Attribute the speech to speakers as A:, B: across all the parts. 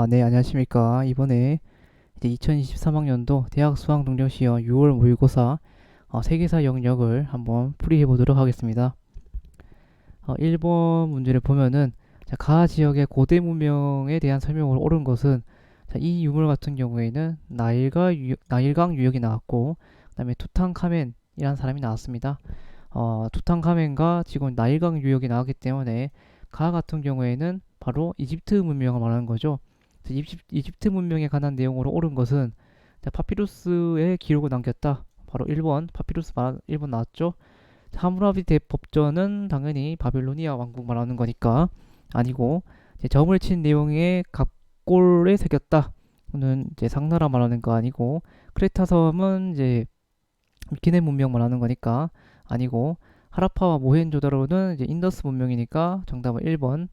A: 네, 안녕하십니까. 이번에 이제 2023학년도 대학 수학 능력 시험 6월 모의고사 세계사 영역을 한번 풀이해 보도록 하겠습니다. 1번 문제를 보면은 자, 가 지역의 고대 문명에 대한 설명으로 옳은 것은 자, 이 유물 같은 경우에는 나일강 유역이 나왔고 그다음에 투탕카멘이라는 사람이 나왔습니다. 투탕카멘과 지금 나일강 유역이 나왔기 때문에 가 같은 경우에는 바로 이집트 문명을 말하는 거죠. 이집트 문명에 관한 내용으로 옳은 것은 파피루스에 기록을 남겼다. 바로 1번 파피루스 1번 나왔죠. 하무라비 대법전은 당연히 바빌로니아 왕국 말하는 거니까 아니고 이제 점을 친 내용의 갑골에 새겼다. 는 이제 상나라 말하는 거 아니고 크레타 섬은 이제 기네 문명 말하는 거니까 아니고 하라파와 모헨조다로는 이제 인더스 문명이니까 정답은 1번.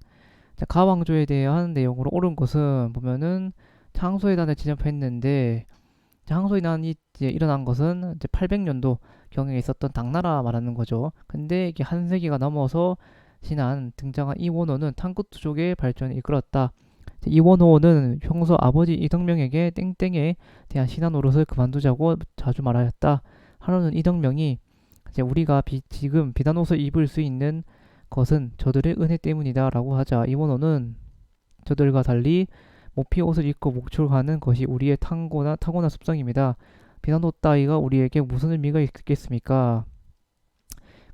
A: 자, 가 왕조에 대한 내용으로 옳은 것은 보면은 항소회단을 진압했는데 항소회단이 이제 일어난 것은 이제 800년도 경에 있었던 당나라 말하는 거죠. 근데 이게 한 세기가 넘어서 지난 등장한 이원호는 탕구투족의 발전을 이끌었다. 이원호는 평소 아버지 이덕명에게 땡땡에 대한 신화 노릇을 그만두자고 자주 말하였다. 하루는 이덕명이 이제 우리가 지금 비단 옷을 입을 수 있는 것은 저들의 은혜 때문이다 라고 하자 이원호는 저들과 달리 모피 옷을 입고 목축하는 것이 우리의 타고난 습성입니다. 비단 옷 따위가 우리에게 무슨 의미가 있겠습니까?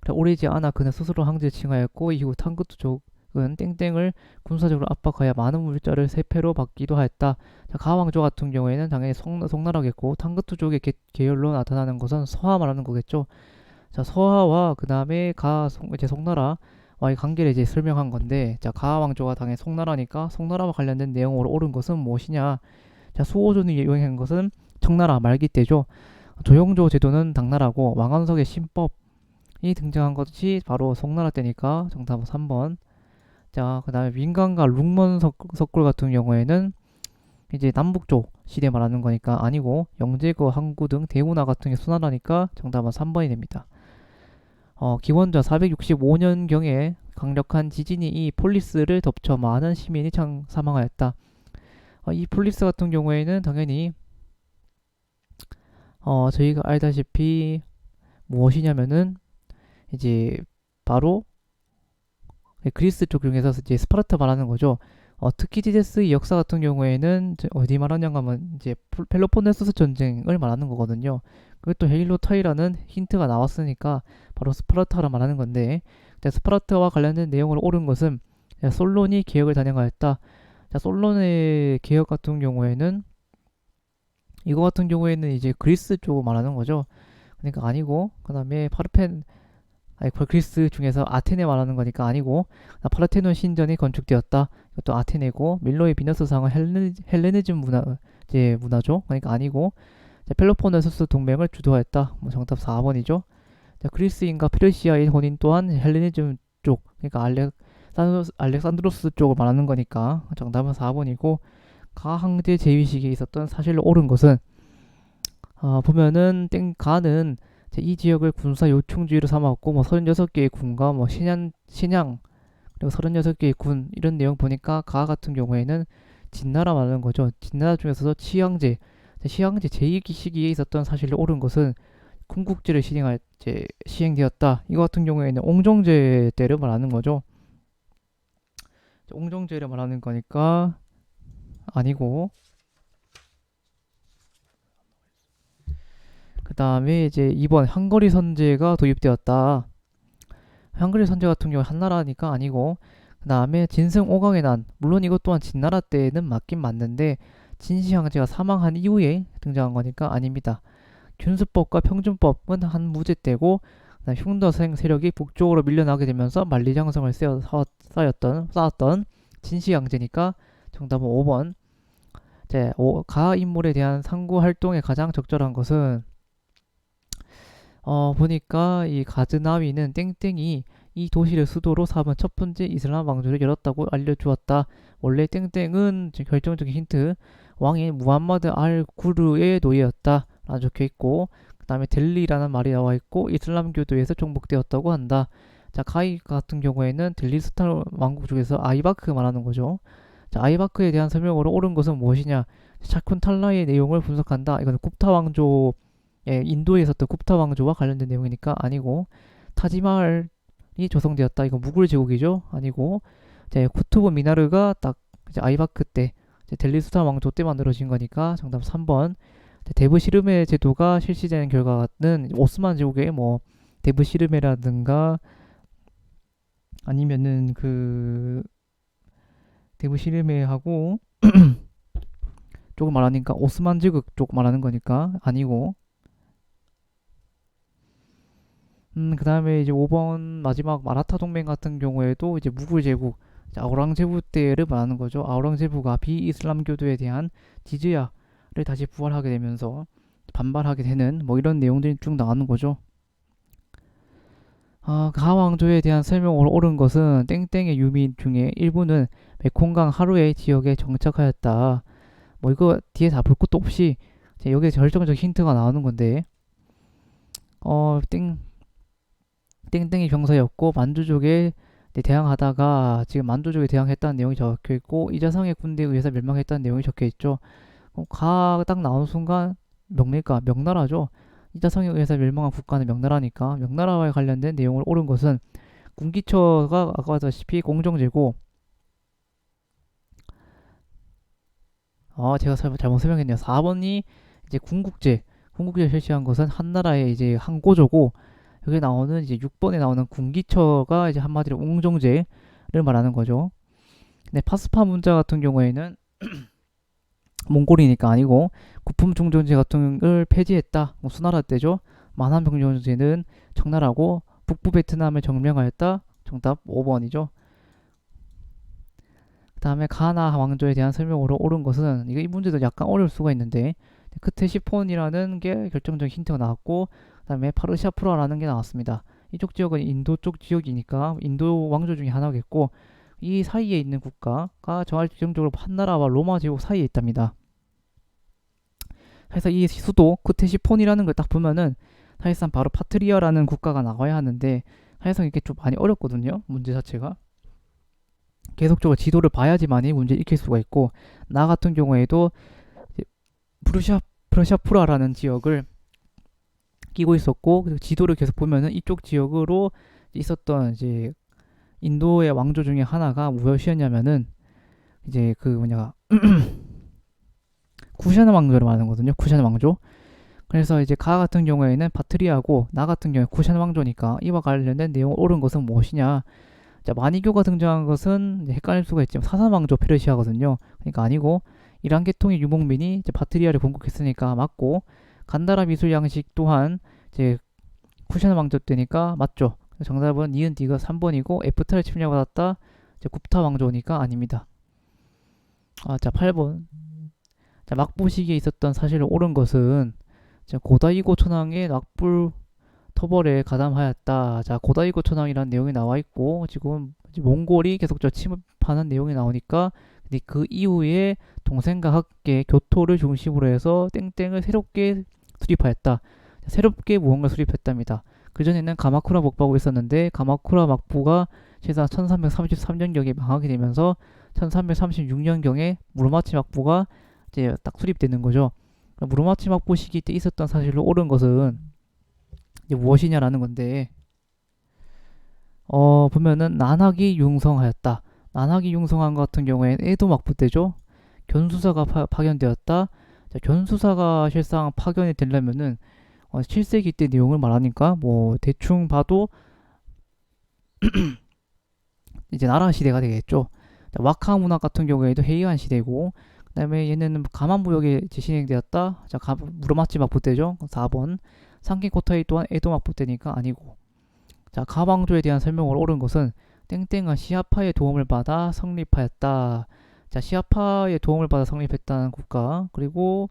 A: 그래, 오래지 않아 그는 스스로 황제를 칭하였고 이후 탕구투족은 땡땡을 군사적으로 압박하여 많은 물자를 세패로 받기도 하였다. 자, 가왕조 같은 경우에는 당연히 송나라겠고 탕구투족의 계열로 나타나는 것은 서하 말하는 거겠죠. 자, 서하와 그 다음에 이제 송나라와의 관계를 이제 설명한 건데, 자, 가 왕조가 당연히 송나라니까 송나라와 관련된 내용으로 옳은 것은 무엇이냐? 자, 수호존이 유행한 것은 청나라 말기 때죠. 조영조 제도는 당나라고 왕안석의 신법이 등장한 것이 바로 송나라 때니까 정답은 3번. 자, 그 다음에 민간과 룩먼 석굴 같은 경우에는 이제 남북조 시대 말하는 거니까 아니고 영제거 항구 등 대운하 같은 게 수나라니까 정답은 3번이 됩니다. 기원전 465년경에 강력한 지진이 이 폴리스를 덮쳐 많은 시민이 사망하였다. 이 폴리스 같은 경우에는 당연히 저희가 알다시피 무엇이냐면은 이제 바로 그리스 쪽 중에서 이제 스파르타 말하는 거죠. 특히디데스의 역사 같은 경우에는 어디 말하냐면 하면 이제 펠로폰네소스 전쟁을 말하는 거거든요. 그것도 헤일로타이라는 힌트가 나왔으니까 바로 스파르타라 말하는 건데 스파르타와 관련된 내용으로 옳은 것은 솔론이 개혁을 단행하였다. 자, 솔론의 개혁 같은 경우에는 이거 같은 경우에는 이제 그리스 쪽 말하는 거죠. 그러니까 아니고 그 다음에 그리스 중에서 아테네 말하는 거니까 아니고 파르테논 신전이 건축되었다. 이것도 아테네고 밀로의 비너스상은 헬레니즘 문화죠. 그러니까 아니고 펠로폰네소스 동맹을 주도하였다. 뭐 정답 4번이죠. 그리스인과 페르시아인 혼인 또한 헬레니즘 쪽 그러니까 알렉산드로스 쪽을 말하는 거니까 정답은 4번이고 가항제 제위식에 있었던 사실로 옳은 것은 보면은 가는 이 지역을 군사 요충지로 삼았고 뭐 36개의 군과 뭐 신양 그리고 36개의 군 이런 내용 보니까 가 같은 경우에는 진나라 말하는 거죠. 진나라 중에서도 시황제 제2기 시기에 있었던 사실로 옳은 것은 군국제를 시행되었다. 이거 같은 경우에는 옹정제 때를 말하는 거죠. 옹정제를 말하는 거니까 아니고 그 다음에 이제 2번 한거리 선제가 도입되었다. 한거리 선제 같은 경우 한나라니까 아니고 그 다음에 진승 오강의 난 물론 이것 또한 진나라 때는 맞긴 맞는데 진시황제가 사망한 이후에 등장한 거니까 아닙니다. 균수법과 평준법은 한 무제 때고 흉노생 세력이 북쪽으로 밀려나게 되면서 만리장성을 쌓았던 진시황제니까 정답은 5번. 가 인물에 대한 상고 활동에 가장 적절한 것은 보니까 이 가즈나위는 땡땡이 이 도시를 수도로 삼은 첫 번째 이슬람 왕조를 열었다고 알려주었다. 원래 땡땡은 결정적인 힌트 왕인 무함마드 알 구르의 노예였다 라고 적혀있고 그 다음에 델리라는 말이 나와있고 이슬람 교도에서 정복되었다고 한다. 자, 가이 같은 경우에는 델리 스탄 왕국 중에서 아이바크 말하는 거죠. 자, 아이바크에 대한 설명으로 옳은 것은 무엇이냐? 샤쿤탈라의 내용을 분석한다. 이거는 굽타 왕조, 인도에 있었던 굽타 왕조와 관련된 내용이니까 아니고, 타지마할이 조성되었다. 이거 무굴 제국이죠? 아니고, 이제 쿠투브 미나르가 딱 이제 아이바크 때 이제 델리 수탄 왕조 때 만들어진 거니까 정답 3번. 데브시르메 제도가 실시되는 결과는 오스만 제국의 뭐 데브시르메라든가 아니면은 그 데브시르메하고 조금 말하니까 오스만 제국 쪽 말하는 거니까 아니고. 그 다음에 이제 5번 마지막 마라타 동맹 같은 경우에도 이제 무굴 제국, 아우랑제부 때를 말하는 거죠. 아우랑제부가 비이슬람교도에 대한 지즈야를 다시 부활하게 되면서 반발하게 되는 뭐 이런 내용들이 쭉 나오는 거죠. 가왕조에 대한 설명으로 옳은 것은 땡땡의 유민 중에 일부는 메콩강 하루의 지역에 정착하였다. 뭐 이거 뒤에 다 볼 것도 없이 여기에 결정적 힌트가 나오는 건데, 땡땡이 병사였고 만주족에 대항하다가 지금 만주족에 대항했다는 내용이 적혀 있고 이자상의 군대에 의해서 멸망했다는 내용이 적혀 있죠. 가 딱 나오는 순간 명리가 명나라죠. 이자성에 의해서 멸망한 국가는 명나라니까 명나라와 관련된 내용을 옳은 것은 군기처가 아까 봤다시피 공정제고, 제가 잘못 설명했네요. 4번이 이제 군국제 실시한 것은 한나라의 이제 항고조고, 여기 나오는 이제 6번에 나오는 군기처가 이제 한마디로 웅정제를 말하는 거죠. 근데 파스파 문자 같은 경우에는 몽골이니까 아니고, 구품종전제 같은 걸 폐지했다. 뭐 수나라 때죠. 만한병정제는 청나라고, 북부 베트남을 점령하였다. 정답 5번이죠. 그 다음에 가나 왕조에 대한 설명으로 옳은 것은, 이 문제도 약간 어려울 수가 있는데, 크테시폰이라는 게 결정적인 힌트가 나왔고, 그 다음에 파르샤프라라는 게 나왔습니다. 이쪽 지역은 인도 쪽 지역이니까 인도 왕조 중에 하나겠고, 이 사이에 있는 국가가 정적으로 한나라와 로마 제국 사이에 있답니다. 그래서 이 수도 크테시폰이라는 걸 딱 보면은 사실상 바로 파트리아라는 국가가 나와야 하는데, 사실상 이게 좀 많이 어렵거든요. 문제 자체가. 계속적으로 지도를 봐야지만이 문제를 익힐 수가 있고, 나 같은 경우에도 프르샤프라라는 지역을 끼고 있었고, 그리고 지도를 계속 보면은 이쪽 지역으로 있었던 이제 인도의 왕조 중에 하나가 무엇이었냐면은 이제 그 뭐냐 쿠샤나 왕조를 말하는 거거든요. 쿠샤나 왕조. 그래서 이제 가 같은 경우에는 바트리아고, 나 같은 경우에 쿠샤나 왕조니까 이와 관련된 내용을 옳은 것은 무엇이냐? 자, 마니교가 등장한 것은 헷갈릴 수가 있지만 사산 왕조 페르시아거든요. 그러니까 아니고, 이란 계통의 유목민이 이제 바트리아를 공격했으니까 맞고, 간다라 미술 양식 또한 이제 쿠샤나 왕조 때니까 맞죠. 정답은 니은 D가 3번이고, 에프타를 침략받았다. 이제 굽타 왕조니까 아닙니다. 자, 8번. 자, 막부 시기에 있었던 사실을 옳은 것은, 자, 고다이고 천황의 낙불 토벌에 가담하였다. 자, 고다이고 천황이라는 내용이 나와 있고, 지금 몽골이 계속적으로 침입하는 내용이 나오니까, 근데 그 이후에 동생과 함께 교토를 중심으로 해서 땡땡을 새롭게 수립하였다. 새롭게 무언가 수립했답니다. 그전에는 가마쿠라 먹바고 있었는데, 가마쿠라 막부가 실상 1333년경에 망하게 되면서 1336년경에 무르마치 막부가 이제 딱 수립되는 거죠. 무르마치 막부 시기 때 있었던 사실로 옳은 것은 이제 무엇이냐라는 건데, 보면은 난학이 융성하였다. 난학이 융성한 것 같은 경우에는 에도 막부 때죠. 견수사가 파견되었다. 자, 견수사가 실상 파견이 되려면은 7세기 때 내용을 말하니까 뭐 대충 봐도 이제 나라 시대가 되겠죠. 자, 와카 문학 같은 경우에도 헤이안 시대고, 그다음에 얘네는 가만무역이 진행되었다. 자, 무르마치 막부 때죠. 4번. 상키코타이 또한 에도 막부 때니까 아니고. 자, 가왕조에 대한 설명을 옳은 것은 땡땡은 시아파의 도움을 받아 성립하였다. 자, 시아파의 도움을 받아 성립했다는 국가, 그리고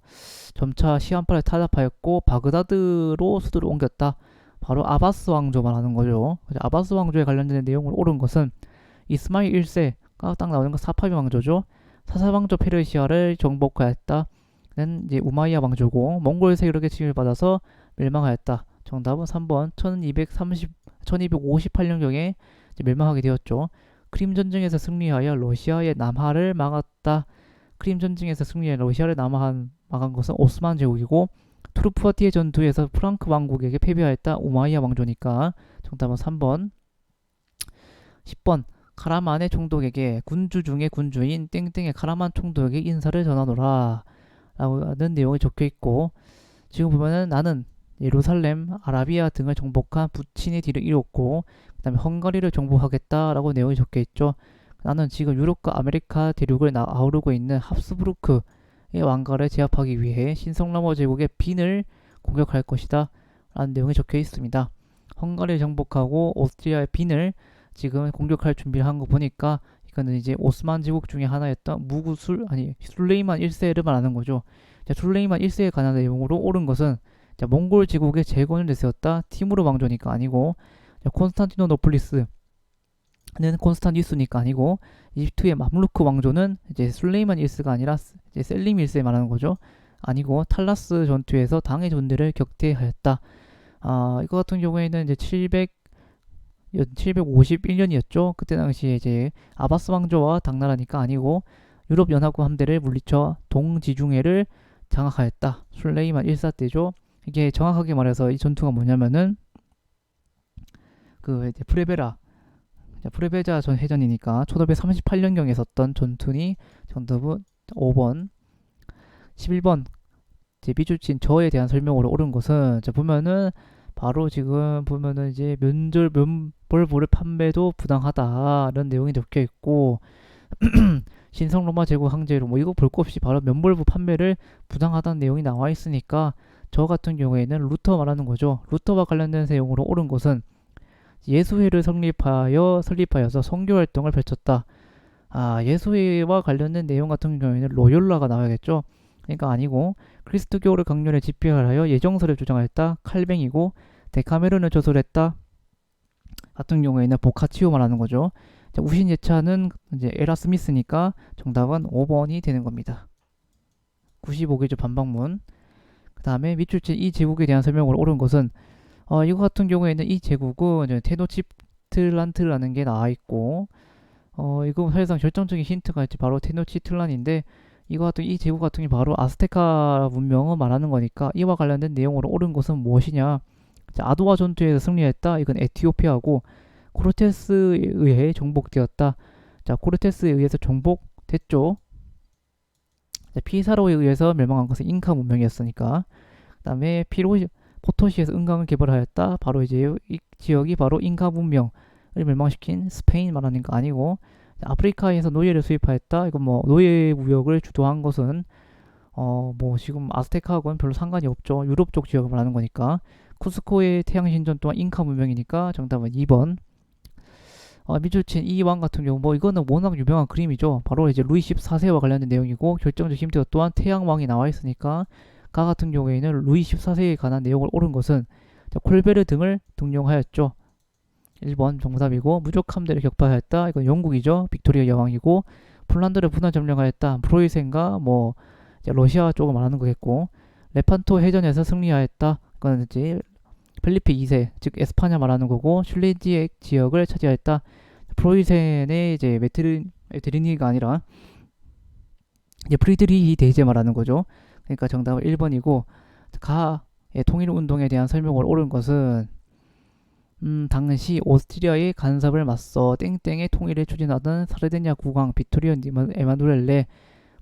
A: 점차 시아파를 타잡하였고 바그다드로 수도를 옮겼다. 바로 아바스 왕조 말하는 거죠. 아바스 왕조에 관련된 내용을 옳은 것은 이스마일 1세가 딱 나오는 건 사파비 왕조죠. 사사왕조 페르시아를 정복하였다. 는 이제 우마이야 왕조고, 몽골 세력의 침입을 받아서 멸망하였다. 정답은 3번 1258년경에 멸망하게 되었죠. 크림 전쟁에서 승리하여 러시아의 남하를 막았다. 크림 전쟁에서 승리해 러시아를 막은 것은 오스만 제국이고 투르프와티의 전투에서 프랑크 왕국에게 패배하였다. 우마이야 왕조니까 정답은 3번. 10번 카라만의 총독에게 군주 중의 군주인 땡땡의 카라만 총독에게 인사를 전하노라 라는 내용이 적혀있고, 지금 보면은 나는 예루살렘, 아라비아 등을 정복한 부친의 뒤를 이뤘고 그 다음에 헝가리를 정복하겠다라고 내용이 적혀있죠. 나는 지금 유럽과 아메리카 대륙을 아우르고 있는 합스부르크의 왕가를 제압하기 위해 신성로마 제국의 빈을 공격할 것이다 라는 내용이 적혀 있습니다. 헝가리를 정복하고 오스트리아의 빈을 지금 공격할 준비를 한 거 보니까 이거는 이제 오스만 제국 중에 하나였던 술레이만 1세를 말하는 거죠. 자, 술레이만 1세에 관한 내용으로 옳은 것은 자, 몽골 제국의 재건을 내세웠다. 티무르 왕조니까 아니고, 자, 콘스탄티노플리스는 콘스탄티누스니까 아니고, 이집트의 맘루크 왕조는 이제 술레이만 1세가 아니라 이제 셀림 1세 말하는 거죠. 아니고 탈라스 전투에서 당의 존재를 격퇴하였다. 이거 같은 경우에는 이제 751년이었죠. 그때 당시에 이제 아바스 왕조와 당나라니까 아니고 유럽 연합군 함대를 물리쳐 동지중해를 장악하였다. 술레이만 1사 때죠. 이게 정확하게 말해서 이 전투가 뭐냐면은 그 이제 프레베자 전 해전이니까 1538년경에 있었던 전투니 정답은 5번. 11번 이제 미주친 저에 대한 설명으로 옳은 것은 자 보면은 바로 지금 보면은 이제 면벌부를 판매도 부당하다라는 내용이 적혀 있고 신성 로마 제국 황제로 뭐 이거 볼 거 없이 바로 면벌부 판매를 부당하다는 내용이 나와 있으니까 저 같은 경우에는 루터 말하는 거죠. 루터와 관련된 내용으로 옳은 것은 예수회를 설립하여서 선교 활동을 펼쳤다. 예수회와 관련된 내용 같은 경우에는 로욜라가 나와야겠죠. 그러니까 아니고 그리스도교를 강렬히 집필하여 예정설을 주장했다. 칼뱅이고 데카메론을 저술했다. 같은 경우에는 보카치오 말하는 거죠. 자, 우신제차는 이제 에라스미스니까 정답은 5번이 되는 겁니다. 95개조 반박문. 그 다음에 밑줄친 이 제국에 대한 설명으로 옳은 것은 이거 같은 경우에는 이 제국은 테노치틀란트라는 게 나와 있고 이거 사실상 결정적인 힌트가 있지 바로 테노치틀란인데 이거 같은 이 제국 같은 게 바로 아스테카 문명을 말하는 거니까 이와 관련된 내용으로 옳은 것은 무엇이냐? 자, 아두아 전투에서 승리했다. 이건 에티오피아고 코르테스에 의해 정복되었다. 자, 코르테스에 의해서 정복됐죠. 자, 피사로에 의해서 멸망한 것은 잉카 문명이었으니까. 그다음에 포토시에서 은강을 개발하였다. 바로 이제 이 지역이 바로 잉카 문명을 멸망시킨 스페인 말하는 거 아니고, 아프리카에서 노예를 수입하였다. 이건 뭐 노예 무역을 주도한 것은 뭐 지금 아스테카하고는 별로 상관이 없죠. 유럽 쪽 지역을 말하는 거니까. 쿠스코의 태양신전 또한 잉카 문명이니까 정답은 2번. 미주친 이 왕 같은 경우 뭐 이거는 워낙 유명한 그림이죠. 바로 이제 루이 14세와 관련된 내용이고 결정적 힌트가 또한 태양왕이 나와 있으니까 가 같은 경우에는 루이 14세에 관한 내용을 옳은 것은 콜베르 등을 등용하였죠. 1번 정답이고 무적 함대를 격파하였다. 이건 영국이죠. 빅토리아 여왕이고 폴란드를 분할 점령하였다. 프로이센과 뭐 러시아 쪽을 말하는 거겠고 레판토 해전에서 승리하였다. 이건 이제 펠리페 2세 즉 에스파냐 말하는 거고 슐레지액 지역을 차지하였다. 프로이센의 이제 메트리니가 아니라 이제 프리드리히 대제 말하는 거죠. 그러니까 정답은 1번이고 가의 통일운동에 대한 설명을 옳은 것은 당시 오스트리아의 간섭을 맞서 땡땡의 통일을 추진하던 사르데냐 국왕 비토리오 에마누엘레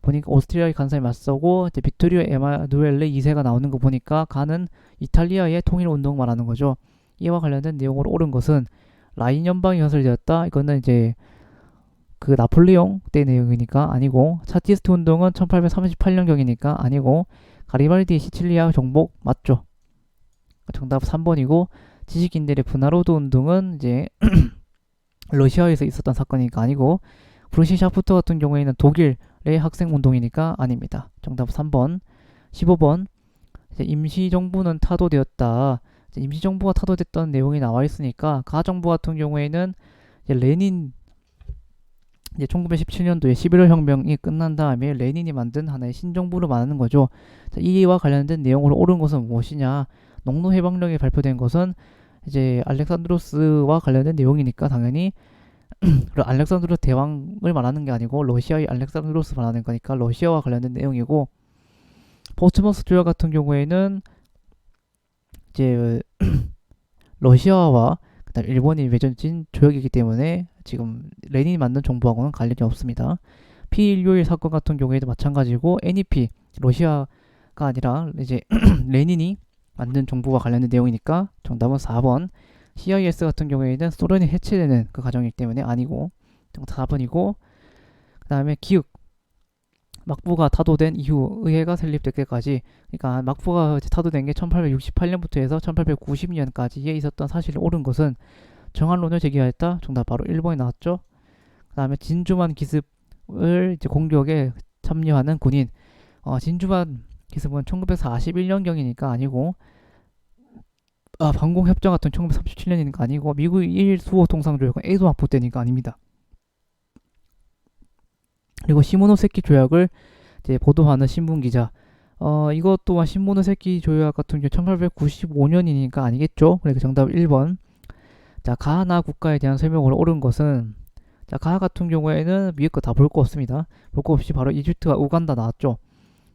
A: 보니까 오스트리아의 간섭에 맞서고 이제 비토리오 에마누엘레 2세가 나오는 거 보니까 가는 이탈리아의 통일운동 말하는 거죠. 이와 관련된 내용으로 옳은 것은 라인 연방이 건설되었다. 이거는 이제 그 나폴레옹 때 내용이니까 아니고 차티스트 운동은 1838년경이니까 아니고 가리발디의 시칠리아 정복 맞죠. 정답 3번이고 지식인들의 분하로드 운동은 이제 러시아에서 있었던 사건이니까 아니고 브루시 샤프트 같은 경우에는 독일의 학생 운동이니까 아닙니다. 정답 3번. 15번 이제 임시정부는 타도되었다. 이제 임시정부가 타도됐던 내용이 나와 있으니까 가정부 같은 경우에는 이제 레닌 이제 1917년도에 11월 혁명이 끝난 다음에 레닌이 만든 하나의 신정부를 말하는 거죠. 자, 이와 관련된 내용으로 옳은 것은 무엇이냐? 농노해방령이 발표된 것은 이제 알렉산드로스와 관련된 내용이니까 당연히 그리고 알렉산드로스 대왕을 말하는 게 아니고 러시아의 알렉산드로스 말하는 거니까 러시아와 관련된 내용이고, 포츠머스 조약 같은 경우에는 이제 러시아와 그다음 일본이 맺어진 조약이기 때문에 지금 레닌이 만든 정부하고는 관련이 없습니다. P161 사건 같은 경우에도 마찬가지고 NEP 러시아가 아니라 이제 레닌이 만든 정부와 관련된 내용이니까 정답은 4번. CIS 같은 경우에는 소련이 해체되는 그 과정이기 때문에 아니고 정답 4번이고, 그 다음에 기역 막부가 타도된 이후 의회가 설립될 때까지, 그러니까 막부가 타도된 게 1868년부터 해서 1890년까지에 있었던 사실이 옳은 것은 정한론을 제기하였다. 정답 바로 1번이 나왔죠. 그 다음에 진주만 기습을 이제 공격에 참여하는 군인, 진주만 기습은 1941년경이니까 아니고, 방공협정 같은 1937년이니까 아니고, 미국의 1 수호 통상조약은 에이도 막부 때니까 아닙니다. 그리고 시모노세키 조약을 이제 보도하는 신문 기자, 이것 또한 시모노세키 조약 같은 경우 1895년이니까 아니겠죠. 그러니까 정답 1번. 자, 가나 국가에 대한 설명으로 옳은 것은, 자, 가 같은 경우에는 위에 거 다 볼 거 없습니다. 볼 거 없이 바로 이집트와 우간다 나왔죠.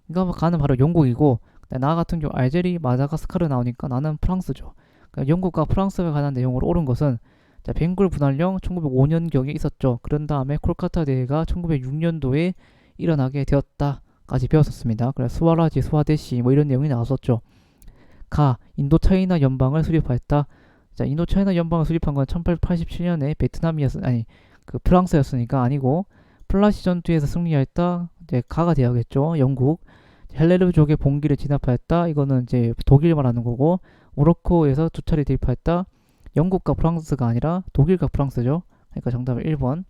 A: 그러니까 가는 바로 영국이고, 나 같은 경우 알제리, 마다가스카르 나오니까 나는 프랑스죠. 그러니까 영국과 프랑스에 관한 내용으로 옳은 것은, 자, 벵골 분할령 1905년경에 있었죠. 그런 다음에 콜카타 대회가 1906년도에 일어나게 되었다까지 배웠었습니다. 그래서 스와라지, 스와데시 뭐 이런 내용이 나왔었죠. 가, 인도차이나 연방을 수립하였다. 자, 인도차이나 연방을 수립한 건 1887년에 그 프랑스였으니까 아니고, 플라시 전투에서 승리하였다. 이제 가가 되어야겠죠. 영국. 헬레르족의 봉기를 진압하였다. 이거는 이제 독일 말하는 거고, 모로코에서 두 차례 대입하였다. 영국과 프랑스가 아니라 독일과 프랑스죠. 그러니까 정답은 1번.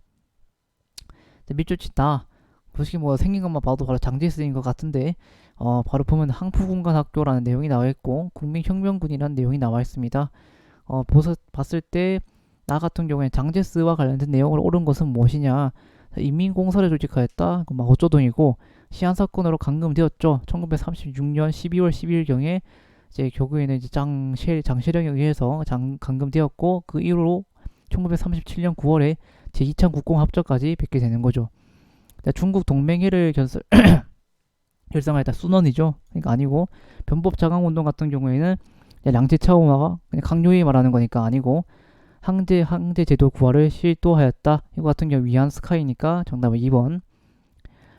A: 밑줄치다. 솔직히 뭐 생긴 것만 봐도 바로 장제스인 것 같은데, 바로 보면 항푸군관학교라는 내용이 나와 있고, 국민혁명군이라는 내용이 나와 있습니다. 봤을 때 나 같은 경우에 장제스와 관련된 내용으로 옳은 것은 무엇이냐? 인민공사를 조직하였다. 마오쩌둥이고, 시한사건으로 감금되었죠. 1936년 12월 12일경에 이제 결국에는 이제 장시령에 의해서 감금되었고, 그 이후로 1937년 9월에 제2차 국공합작까지 뵙게 되는 거죠. 중국 동맹회를 결성하였다. 순원이죠. 그러니까 아니고, 변법자강운동 같은 경우에는 양제차오마가 그냥 강요히 말하는 거니까 아니고, 항제 제도 구화를 시도하였다. 이거 같은 경우 위안 스카이니까 정답은 2번.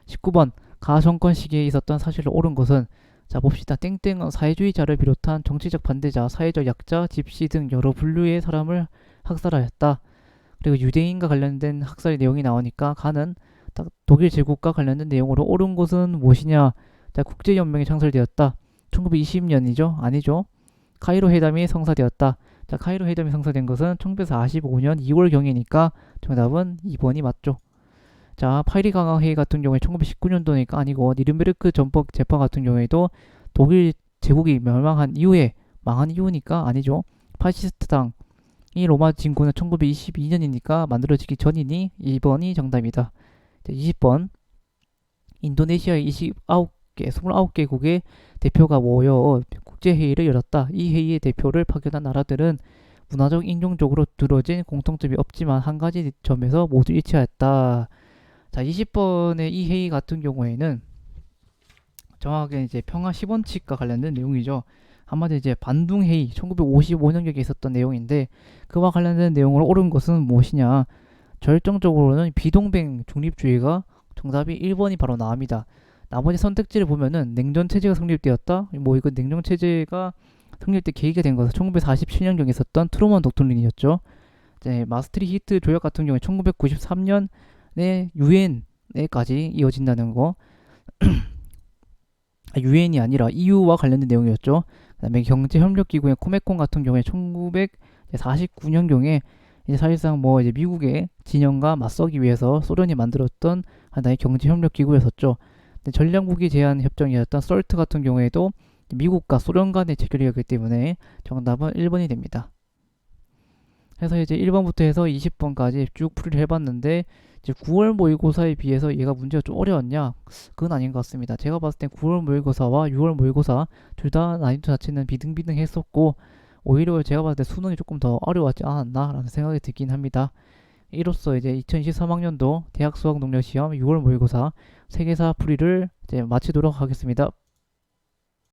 A: 19번. 가 정권 시기에 있었던 사실을 옳은 것은, 자, 봅시다. 땡땡은 사회주의자를 비롯한 정치적 반대자, 사회적 약자, 집시 등 여러 분류의 사람을 학살하였다. 그리고 유대인과 관련된 학살 내용이 나오니까 가는 독일 제국과 관련된 내용으로 옳은 것은 무엇이냐? 자, 국제연맹이 창설되었다. 1920년이죠? 아니죠. 카이로 회담이 성사되었다. 자, 카이로 회담이 성사된 것은 1945년 2월경이니까 정답은 2번이 맞죠. 자, 파리 강화 회의 같은 경우에 1919년도니까 아니고, 니른베르크 전법 재판 같은 경우에도 독일 제국이 멸망한 이후에 망한 이후니까 아니죠. 파시스트 당이 로마 진군은 1922년이니까 만들어지기 전이니 2번이 정답이다. 20번. 인도네시아의 29개국의 대표가 모여 국제회의를 열었다. 이 회의의 대표를 파견한 나라들은 문화적 인종적으로 두드러진 공통점이 없지만 한 가지 점에서 모두 일치하였다. 자, 20번의 이 회의 같은 경우에는 정확하게 이제 평화 10원칙과 관련된 내용이죠. 한마디로 이제 반둥회의 1955년경에 있었던 내용인데, 그와 관련된 내용으로 옳은 것은 무엇이냐? 결정적으로는 비동맹 중립주의가 정답이 1번이 바로 나옵니다. 나머지 선택지를 보면은 냉전체제가 성립되었다. 뭐 이거 냉전체제가 성립될 계기가 된 것은 1947년경에 있었던 트루먼 독트린이었죠. 이제 마스트리히트 조약 같은 경우에 1993년에 유엔에까지 이어진다는 거. 유엔이 아니라 EU와 관련된 내용이었죠. 그다음에 경제협력기구의 코메콘 같은 경우에 1949년경에 이제 사실상 뭐 이제 미국의 진영과 맞서기 위해서 소련이 만들었던 하나의 경제협력기구였었죠. 전략무기 제한 협정이었던 썰트 같은 경우에도 미국과 소련 간의 체결이었기 때문에 정답은 1번이 됩니다. 그래서 이제 1번부터 해서 20번까지 쭉 풀이를 해봤는데, 이제 9월 모의고사에 비해서 얘가 문제가 좀 어려웠냐? 그건 아닌 것 같습니다. 제가 봤을 땐 9월 모의고사와 6월 모의고사 둘 다 난이도 자체는 비등비등했었고, 오히려 제가 봤을 때 수능이 조금 더 어려웠지 않았나 라는 생각이 들긴 합니다. 이로써 이제 2023학년도 대학 수학 능력 시험 6월 모의고사 세계사 풀이를 이제 마치도록 하겠습니다.